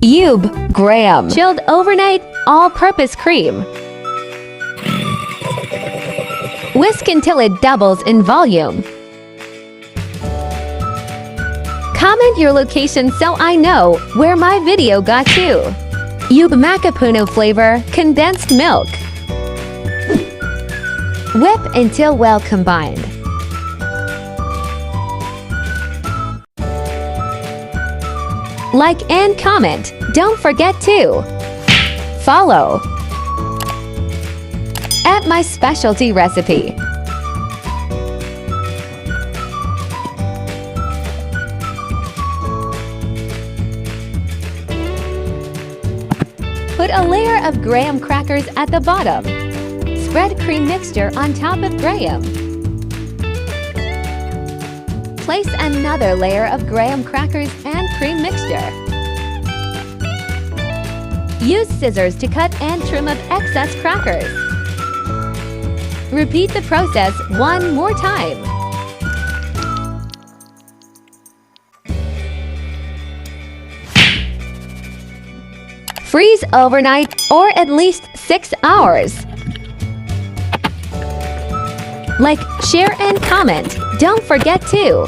Graham chilled overnight all-purpose cream. Whisk until it doubles in volume. Comment your location so I know where my video got to. Macapuno flavor condensed milk. Whip until well combined. Like and comment. Don't forget to follow at My Specialty Recipe. Put a layer of graham crackers at the bottom. Spread cream mixture on top of graham. Place another layer of graham crackers and cream mixture. Use scissors to cut and trim up excess crackers. Repeat the process one more time. Freeze overnight or at least 6 hours. Like, share, and comment. Don't forget to